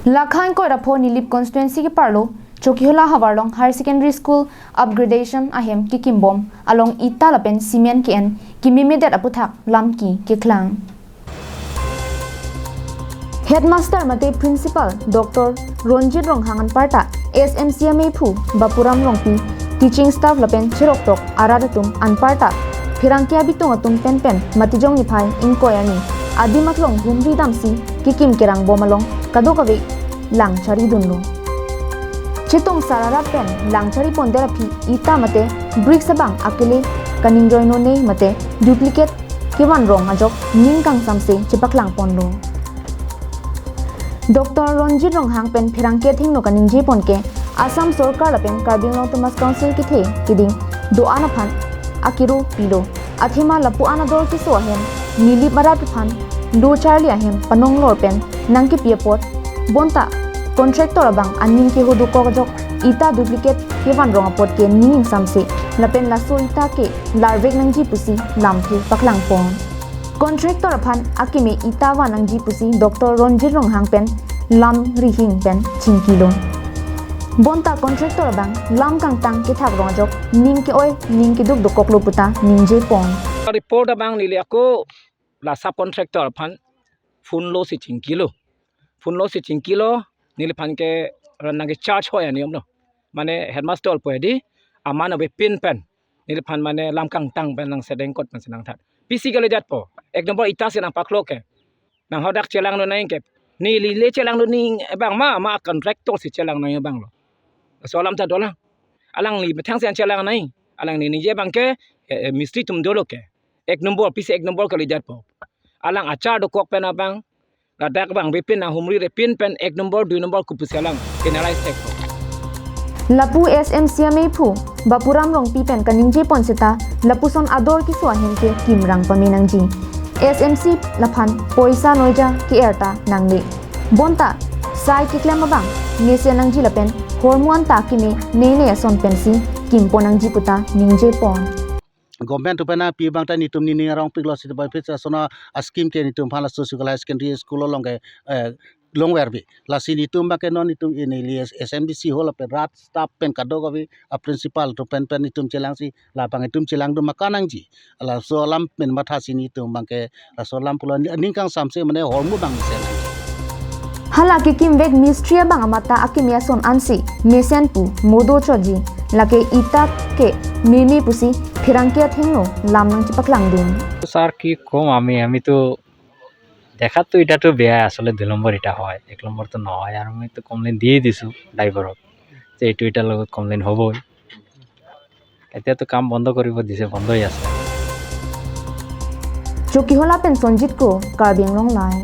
Lakhain ko rapo nilip constituency ke parlo Chokihula Hawarlong Higher Secondary School upgradation ahem ki kimbom along ita lapen cement kien ki mimedet aputhak lamki ke klang. Headmaster mate principal Dr. Ronjit Ronghangan Parta SMCMA Phu Bapuram Rongpi teaching staff lapen chirok tok aradatum anparta phirangkia bitung atum pen matijong ni phai inkoyani adimatlong humri damsi kikim kerang bomalong kadokawe langchari dunlo Chitong sarara pen langchari pondera phi ita mate bricks abang akele kaning joino ne mate duplicate kiwan rong ajok ningkang samse chipaklang ponlo Dr. Ronjit Ronghang pen phirangke thingno kaning je ponke Assam Sarkar lapen Karbin Autonomous Council ki the kiding do ana phan akiru pilo athima lapu ana dor ki so ahem nili marat phan do charli ahem panong lor pen nangki piapot bonta contractor abang aning ke hodu ko jok ita duplicate ke wan rong apot ke ning samse lapen laso ita ke larvek nangji pusi lamthi paklang pon contractor phan akime ita wa nangji pusi Dr. Ronjit Ronghang pen lam rihing pen chingkilo Bonta contractor bang lam kang tang ke thak rong jok ning ke oi ning ke duk do koklo puta ning je pon report bang nili ako la sub contractor phan phun lo si chingkilo nili phan ke ranang ke charge hoya niom no mane headmaster po di amana be pin pen nili phan mane lam kang tang pen nang sedeng kot nang that physically dat po ek number ita se nang paklo ke nang hodak chelang no naing ke nili le chelang no ning bang ma contractor si chelang no bang lo soalam ta dola alang li betang sian chelang nai alang ni je bangke mistri tum dolo ke ek number pis ek number kali jat po alang achar do kok pen abang ladak bang bepin na humri re pin pen ek number 2 number ku pusalang generalize tek po Lapu SMCMA Phu Bapuram Rong pi pen kaning je pon seta lapu son ador ki so ahem ke kimrang paminang ji SMC laphan poisa noija ki erta nangle bonta sai ki klem abang nese nang ji lapen hormone takime nene ason pensi kimponang jiputa ningje pon government upena pi bangta ni tumni ni rong piglo sit by pizza sona askim ke ni tum phala social secondary school longe longwer bi la sini tum ba ke non ni tum in elias SMDC hol pe rat staff pen kado gawi a principal to pen ni tum chelang si la bang tum chelang du makanang ji la so lam pen matha sini tum bang ke so lam pulo ningkang samse mane hormu bang se Halaki kim vek mystery bang amata akimia son ansi mesen pu modo choji lake ita ke mimi pusi phirangkia thingno lamnang chipaklang din sir কি কম আমি তো দেখাত তো এটা তো বেয়া আসলে 2 নম্বর এটা হয় 1 নম্বর তো নয় আর আমি তো কমপ্লেইন দিয়ে দিছো ড্রাইভারক যে এটার লগত কমপ্লেইন হবই এতিয়া তো কাম বন্ধ কৰিব দিছে বন্ধই আছে Chokihula pen Sonjit ko Karbin Long Lai